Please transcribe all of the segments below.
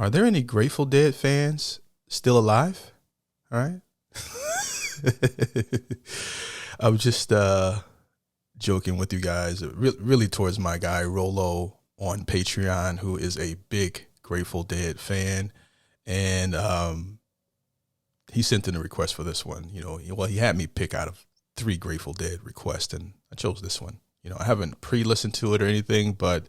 Are there any Grateful Dead fans still alive? All right. I'm just joking with you guys, really towards my guy Rolo on Patreon, who is a big Grateful Dead fan. And he sent in a request for this one. He had me pick out of 3 Grateful Dead requests, and I chose this one. I haven't pre-listened to it or anything, but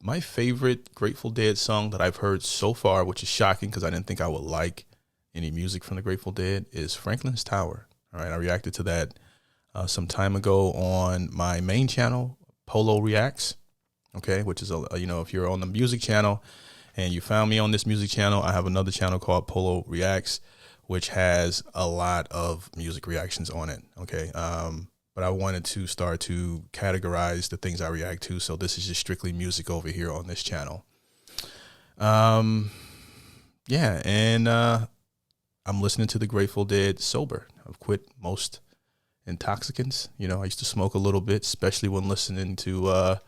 my favorite Grateful Dead song that I've heard so far, which is shocking because I didn't think I would like any music from the Grateful Dead, is Franklin's Tower. All right, I reacted to that some time ago on my main channel, Polo Reacts. Okay, which is if you're on the music channel and you found me on this music channel, I have another channel called Polo Reacts, which has a lot of music reactions on it. Okay, but I wanted to start to categorize the things I react to, so this is just strictly music over here on this channel. I'm listening to the Grateful Dead sober. I've quit most intoxicants. I used to smoke a little bit, especially when listening to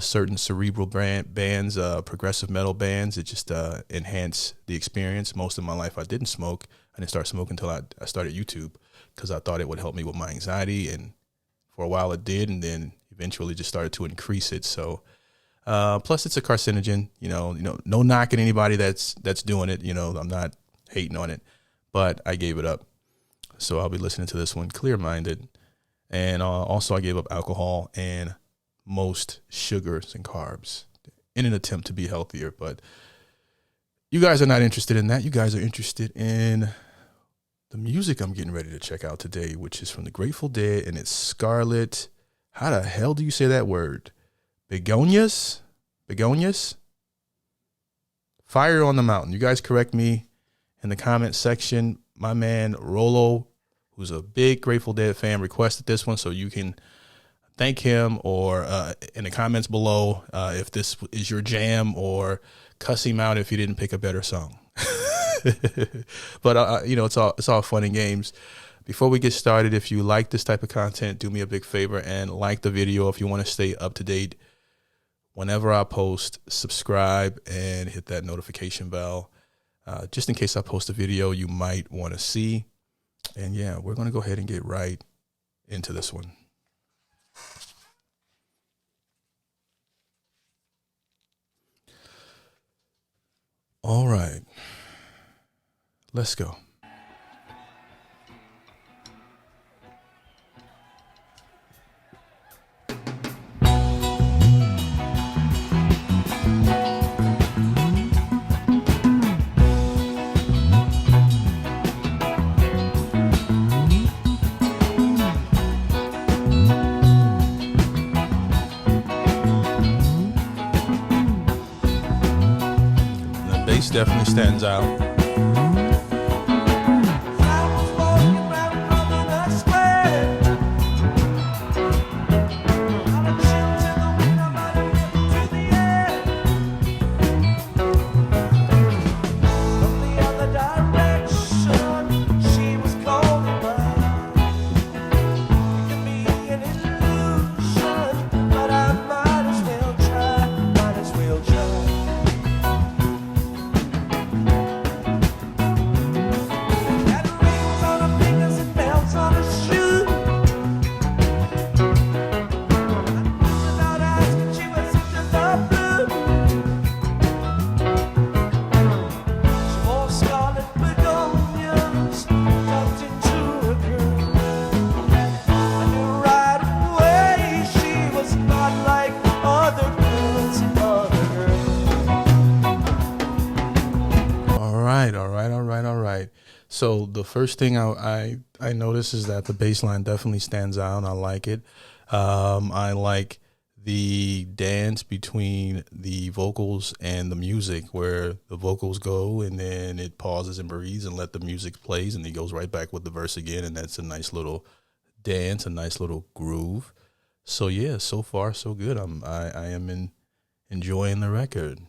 certain cerebral bands, progressive metal bands. It just enhanced the experience. Most of my life I didn't smoke. I didn't start smoking until I started YouTube because I thought it would help me with my anxiety. And for a while it did, and then eventually just started to increase it. So plus it's a carcinogen, no knocking anybody that's doing it. I'm not hating on it, but I gave it up. So I'll be listening to this one clear-minded. And also I gave up alcohol and most sugars and carbs in an attempt to be healthier. But you guys are not interested in that. You guys are interested in the music I'm getting ready to check out today, which is from the Grateful Dead, and it's Scarlet. How the hell do you say that word? Begonias? Begonias? Fire on the Mountain. You guys correct me in the comment section. My man Rolo, who's a big Grateful Dead fan, requested this one, so you can thank him or in the comments below if this is your jam, or cuss him out if you didn't pick a better song. But it's all fun and games. Before we get started, if you like this type of content, do me a big favor and like the video. If you want to stay up to date whenever I post, subscribe and hit that notification bell. Just in case I post a video you might want to see. And yeah, we're going to go ahead and get right into this one. All right, let's go. Definitely stands out. So the first thing I notice is that the bass line definitely stands out. I like it. I like the dance between the vocals and the music, where the vocals go and then it pauses and breathes and let the music plays, and he goes right back with the verse again, and that's a nice little dance, a nice little groove. So yeah, so far so good. I am enjoying the record.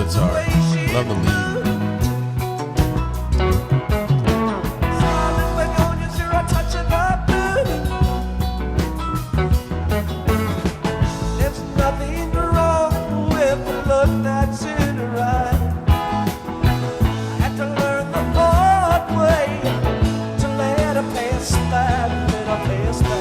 guitar. Love the lead. Scarlet, begonias, you're a touch of the blue. There's nothing wrong with the look that's in her eye. I had to learn the hard way to let her pass by, let her pass by.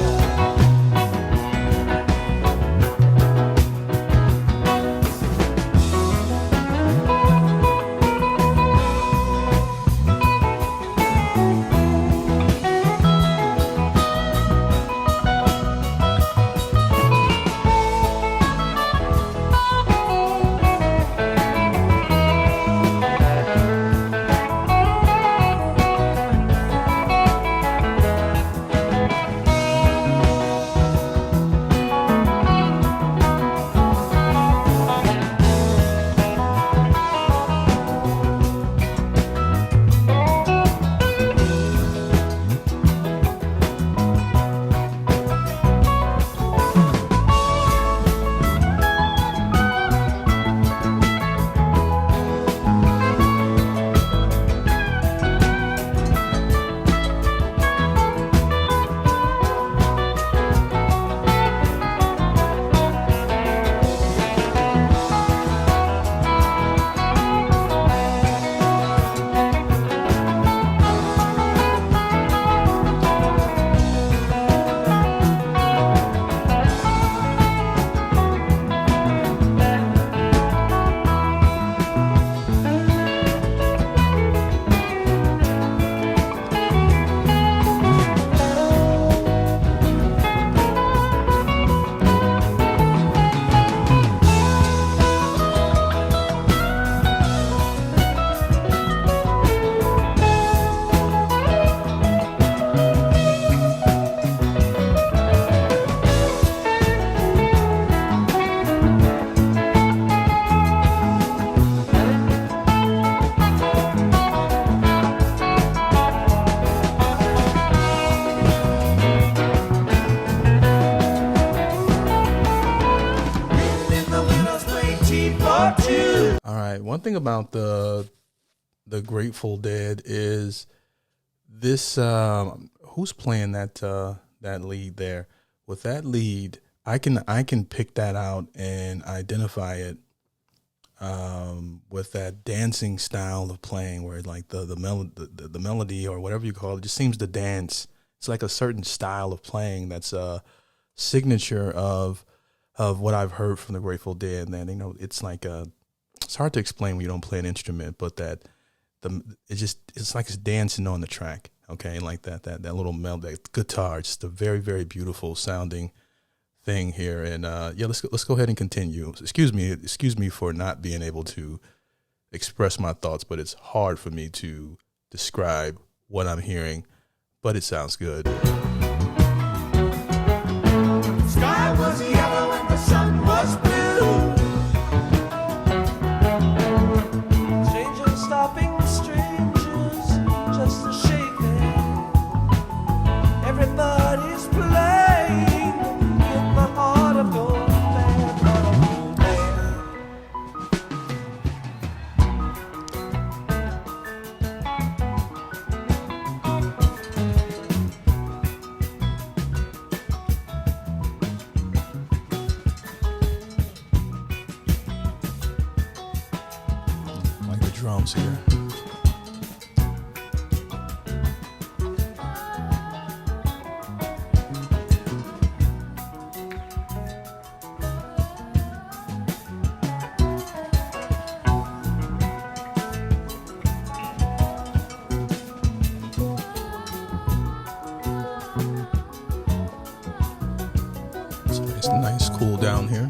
All right. One thing about the Grateful Dead is this. Who's playing that lead there? With that lead, I can pick that out and identify it with that dancing style of playing, where like the melody or whatever you call it just seems to dance. It's like a certain style of playing that's a signature of what I've heard from the Grateful Dead. And it's like it's hard to explain when you don't play an instrument, but it's like it's dancing on the track. Okay, like that little melody, that guitar, just a very, very beautiful sounding thing here. And let's go ahead and continue. Excuse me for not being able to express my thoughts, but it's hard for me to describe what I'm hearing, but it sounds good. Sky was yellow and the sun was blue. Strangers stopping strangers just to shake hands. Everybody's playing in the heart of gold land, heart of gold land. Like the drums here. It's nice cool down here.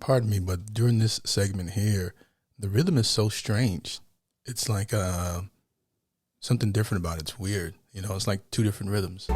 pardon me, but during this segment here, the rhythm is so strange. It's like something different about it. It's weird. You know, it's like two different rhythms.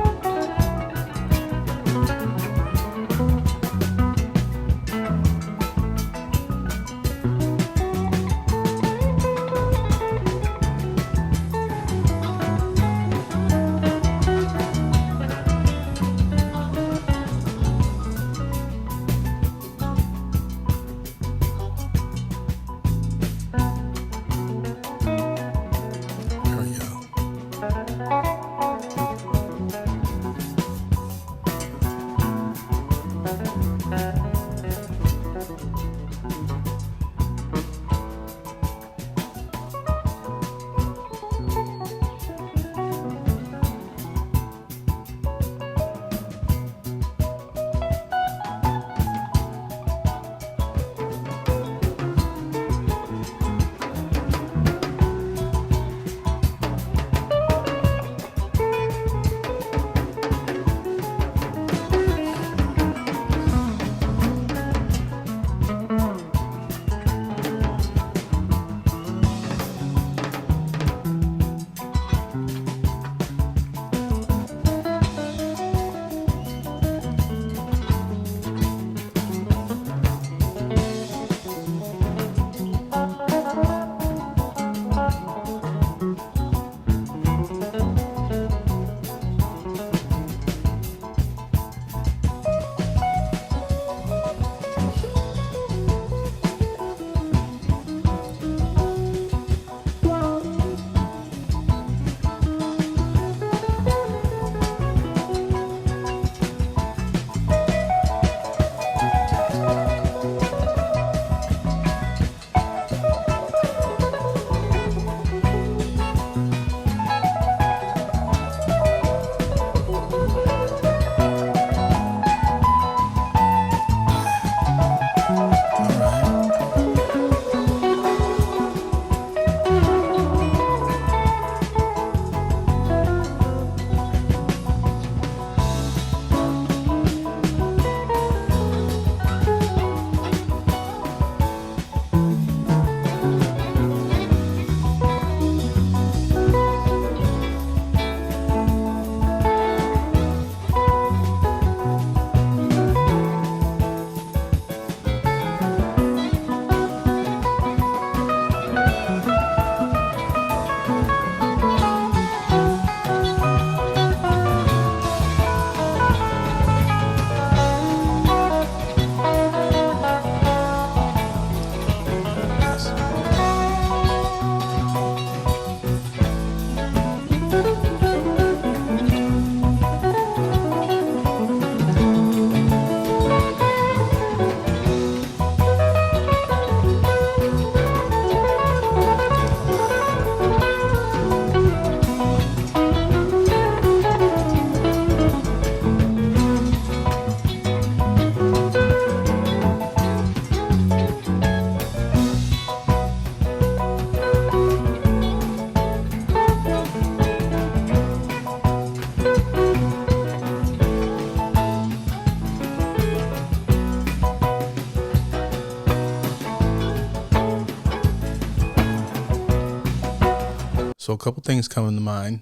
So a couple things come to mind.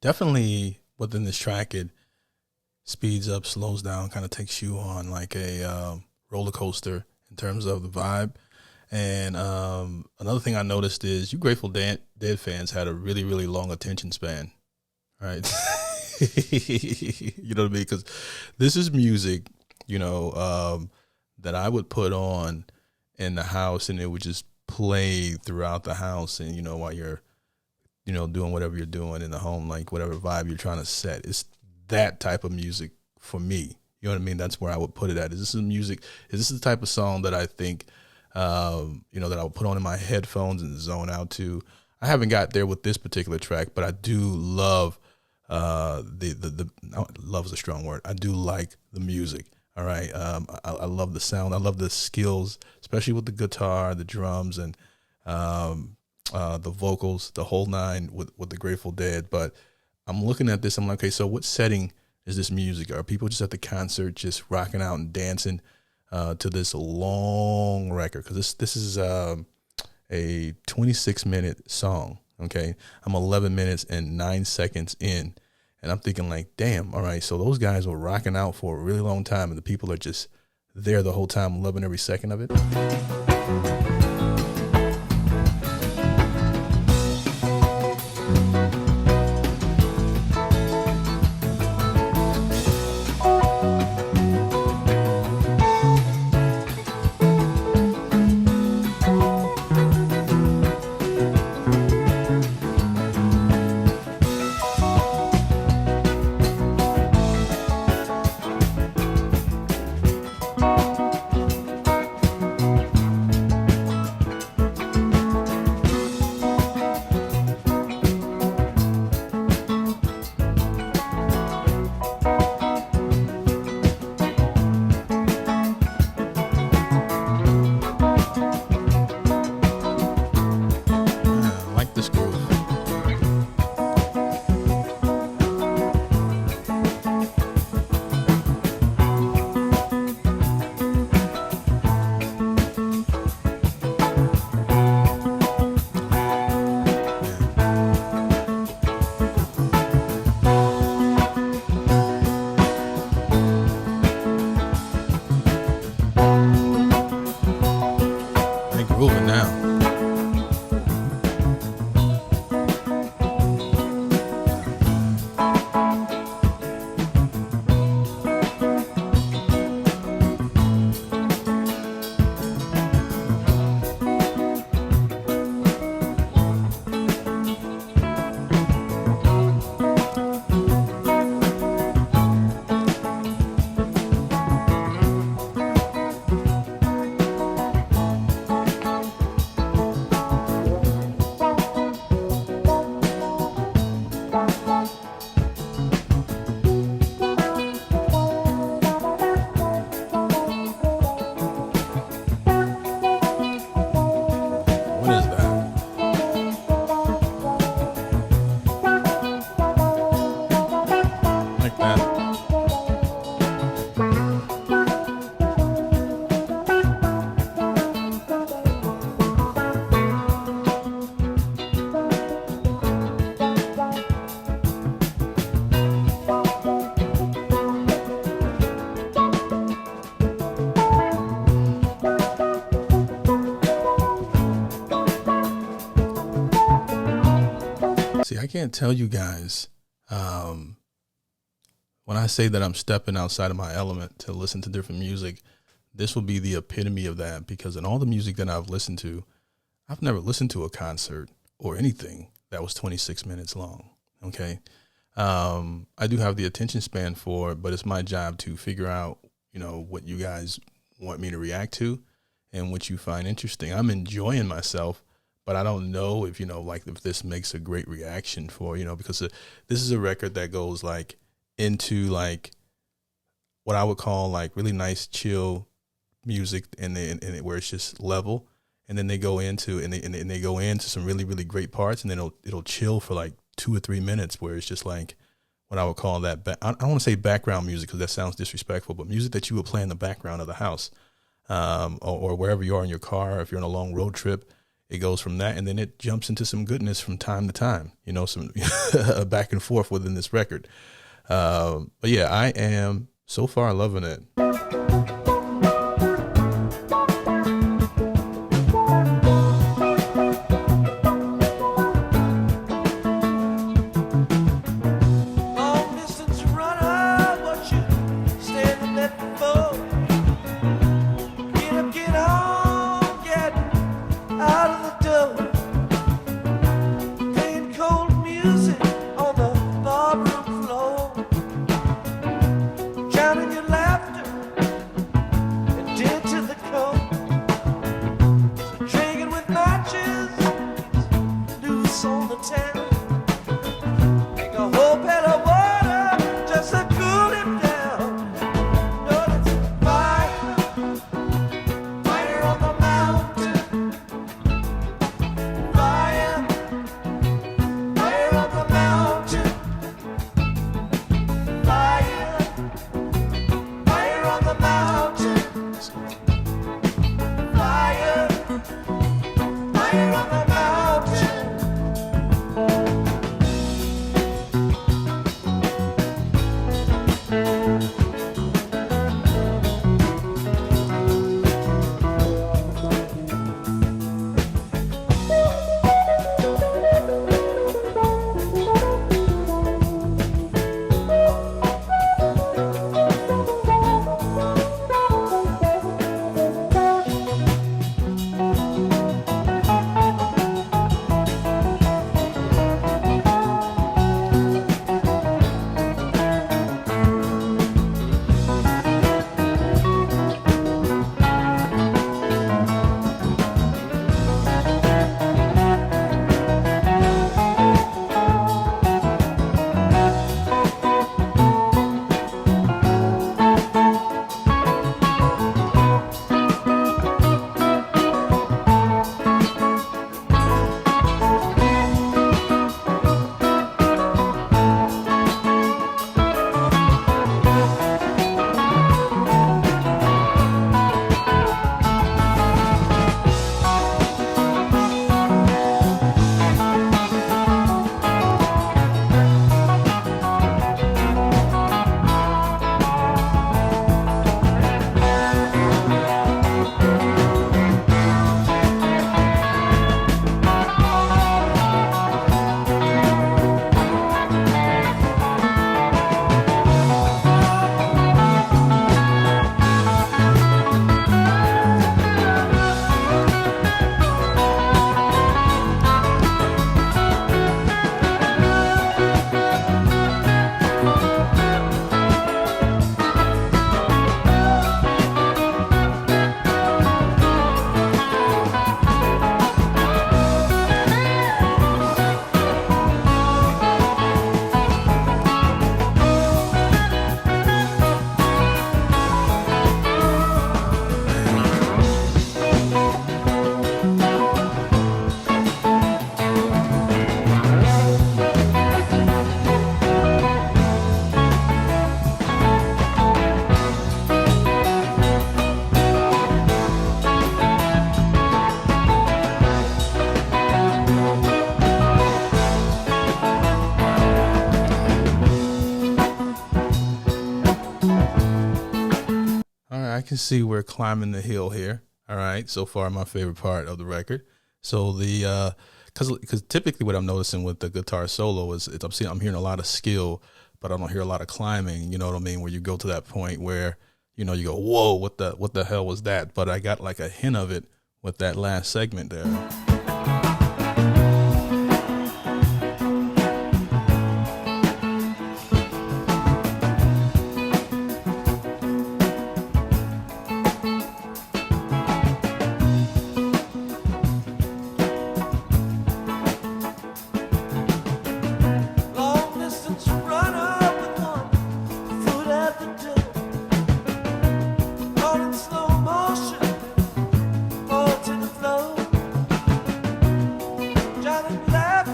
Definitely within this track, it speeds up, slows down, kind of takes you on like a roller coaster in terms of the vibe. And another thing I noticed is you Grateful Dead fans had a really, really long attention span, right? You know what I mean? Because this is music, you know, that I would put on in the house and it would just play throughout the house. And, you know, while you're, you know, doing whatever you're doing in the home, like whatever vibe you're trying to set, it's that type of music for me. You know what I mean? That's where I would put it at. Is this the type of song that I think, you know, that I would put on in my headphones and zone out to? I haven't got there with this particular track, but I do love love is a strong word. I do like the music. All right. I love the sound. I love the skills, especially with the guitar, the drums, and the vocals, the whole nine with the Grateful Dead. But I'm looking at this. I'm like, okay, so what setting is this music? Are people just at the concert, just rocking out and dancing? to this long record, because this is a 26-minute song. Okay, I'm 11 minutes and 9 seconds in, and I'm thinking like, damn, all right, so those guys were rocking out for a really long time, and the people are just there the whole time, loving every second of it. Grooving now. See, I can't tell you guys when I say that I'm stepping outside of my element to listen to different music, this will be the epitome of that, because in all the music that I've listened to, I've never listened to a concert or anything that was 26 minutes long. Okay. I do have the attention span for it, but it's my job to figure out, what you guys want me to react to and what you find interesting. I'm enjoying myself, but I don't know if, if this makes a great reaction for, because this is a record that goes like into like what I would call like really nice, chill music, and where it's just level. And then they go into, and they go into some really, really great parts, and then it'll chill for like 2 or 3 minutes, where it's just like what I would call that. I don't want to say background music, because that sounds disrespectful, but music that you would play in the background of the house, or wherever you are in your car. If you're on a long road trip, it goes from that, and then it jumps into some goodness from time to time. Some back and forth within this record. But yeah, I am so far loving it. Drowning your laughter can see we're climbing the hill here. All right. So far, my favorite part of the record. So the because typically what I'm noticing with the guitar solo is I'm hearing a lot of skill, but I don't hear a lot of climbing. You know what I mean? Where you go to that point where you go, whoa, what the hell was that? But I got like a hint of it with that last segment there. Long distance runner with one foot at the door. Caught in slow motion, fall to the floor. Johnny left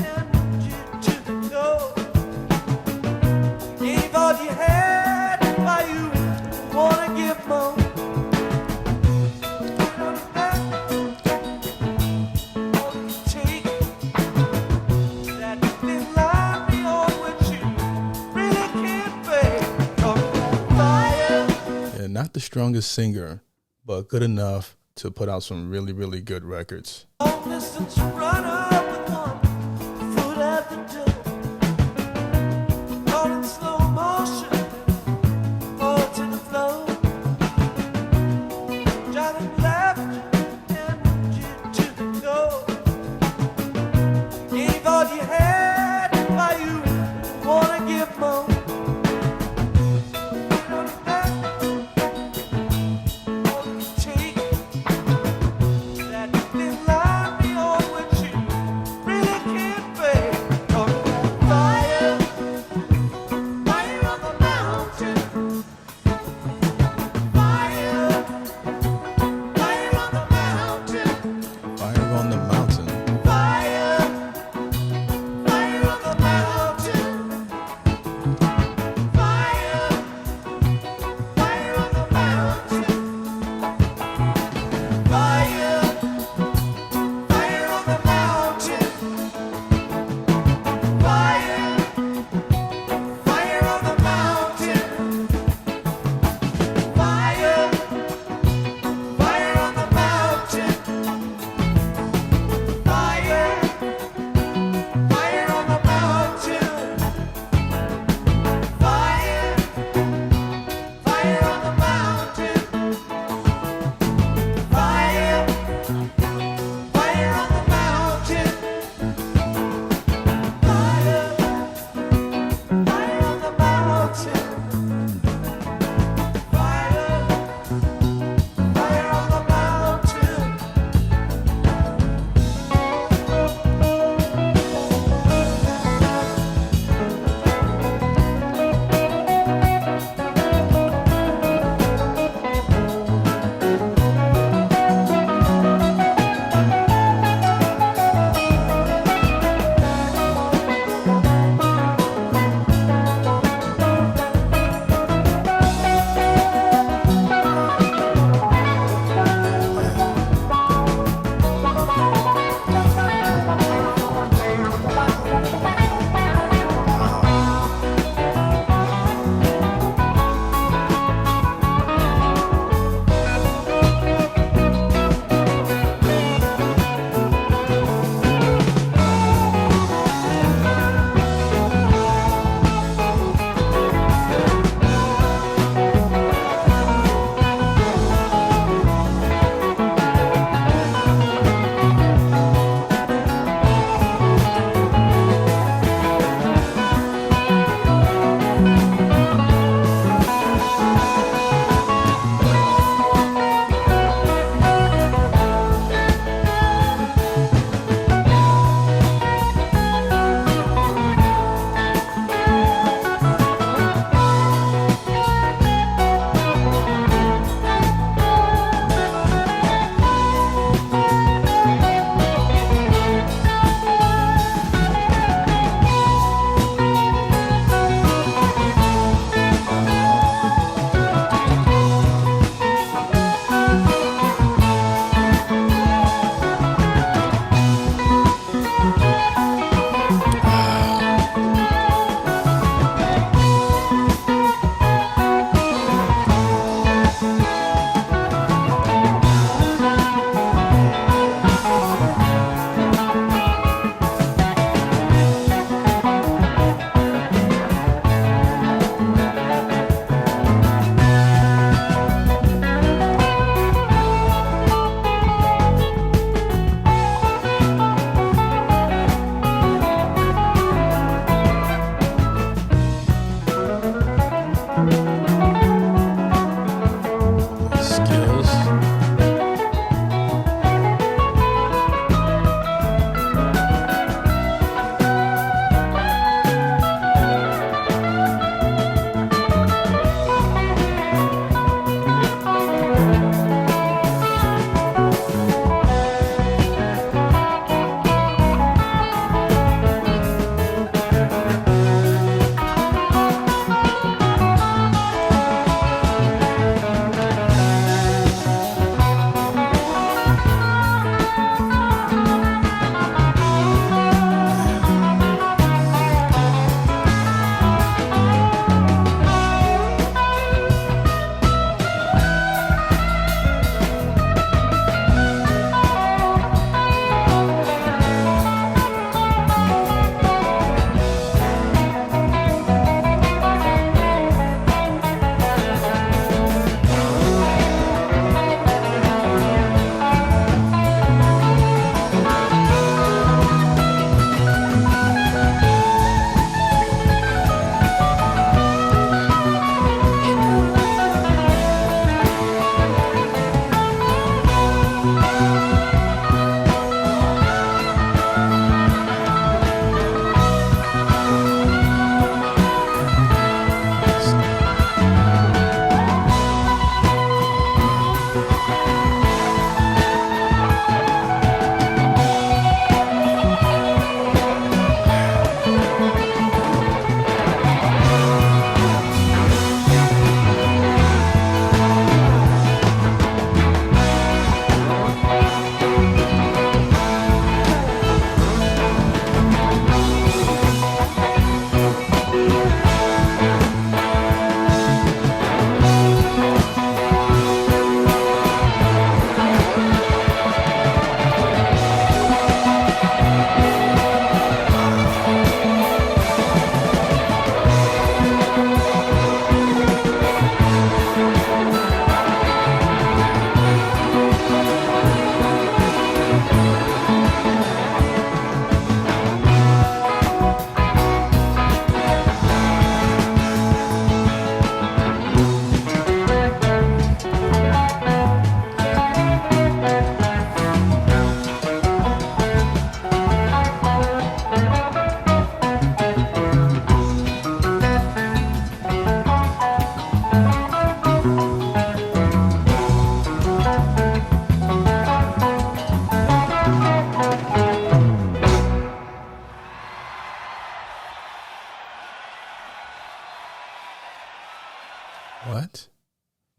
and you to the door. Gave all you had, why you wanna give more? All you take. That thin line beyond which you really can't fade. You're on fire. And not the strongest singer, but good enough to put out some really, really good records. Long distance runner with one foot at the door. Caught in slow motion, fall to the floor. Johnny left and you to the door. Gave all you had, why you wanna give more? All you take. That thin line beyond which you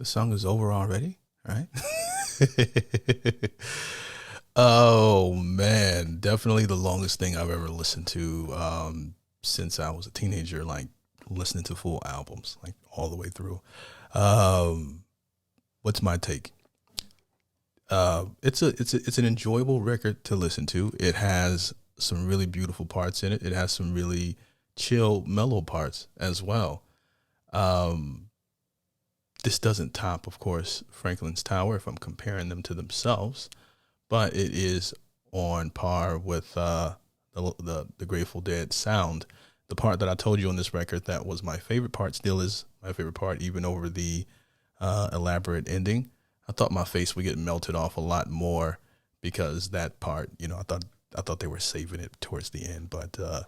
The song is over already, right? Oh man, definitely the longest thing I've ever listened to since I was a teenager, like listening to full albums, like all the way through. What's my take? It's an enjoyable record to listen to. It has some really beautiful parts in it. It has some really chill, mellow parts as well. This doesn't top, of course, Franklin's Tower if I'm comparing them to themselves, but it is on par with the Grateful Dead sound. The part that I told you on this record that was my favorite part still is my favorite part, even over the elaborate ending. I thought my face would get melted off a lot more because that part, I thought they were saving it towards the end, but I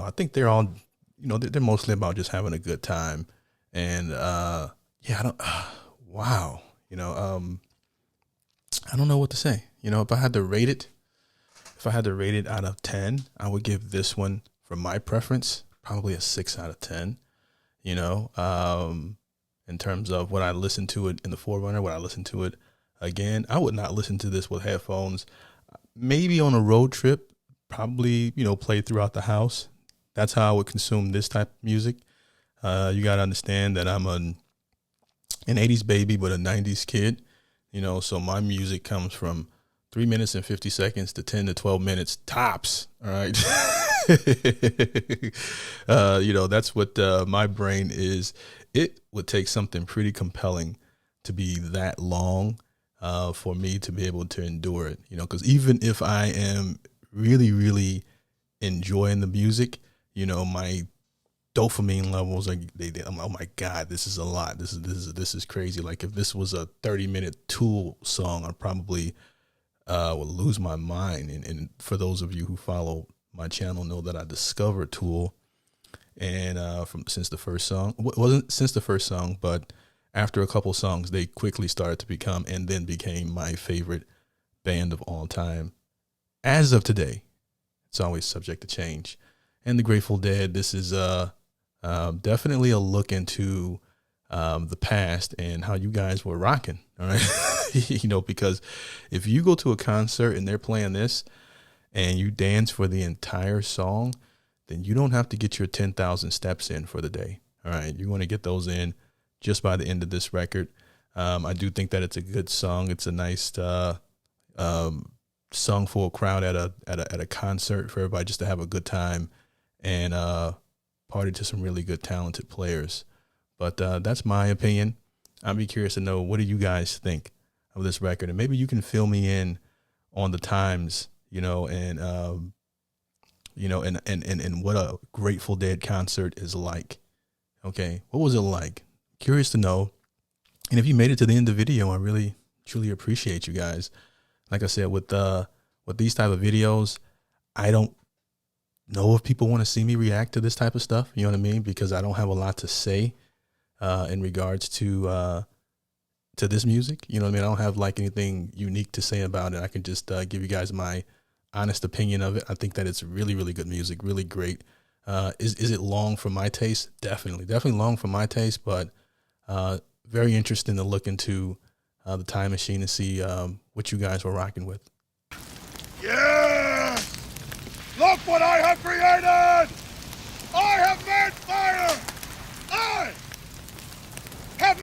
think they're all, they're mostly about just having a good time. And wow, I don't know what to say. If I had to rate it out of 10, I would give this one, for my preference, probably a 6 out of 10. In terms of what I listened to it in the Forerunner, what I listened to it again, I would not listen to this with headphones. Maybe on a road trip, probably, play throughout the house. That's how I would consume this type of music. You got to understand that I'm an 80s baby, but a 90s kid, so my music comes from 3 minutes and 50 seconds to 10 to 12 minutes tops. All right. That's what my brain is. It would take something pretty compelling to be that long for me to be able to endure it, because even if I am really, really enjoying the music, my dopamine levels are, I'm, oh my God, this is a lot. This is crazy. Like if this was a 30-minute Tool song, I probably would lose my mind. And for those of you who follow my channel know that I discovered Tool, and since the first song, wasn't since the first song, but after a couple songs, they quickly started to become and then became my favorite band of all time. As of today, it's always subject to change. And the Grateful Dead, this is definitely a look into the past and how you guys were rocking. All right. Because if you go to a concert and they're playing this and you dance for the entire song, then you don't have to get your 10,000 steps in for the day. All right. You want to get those in just by the end of this record. I do think that it's a good song. It's a nice song for a crowd at a concert for everybody just to have a good time and party to some really good, talented players. But that's my opinion. I'd be curious to know, what do you guys think of this record? And maybe you can fill me in on the times, and what a Grateful Dead concert is like. Okay, what was it like? Curious to know. And if you made it to the end of the video, I really, truly appreciate you guys. Like I said, with these type of videos, I don't know if people want to see me react to this type of stuff. You know what I mean? Because I don't have a lot to say in regards to this music. You know what I mean? I don't have like anything unique to say about it. I can just give you guys my honest opinion of it. I think that it's really, really good music, really great. Is it long for my taste? Definitely long for my taste, but very interesting to look into the time machine and see what you guys were rocking with. Yeah! Look what I have created! I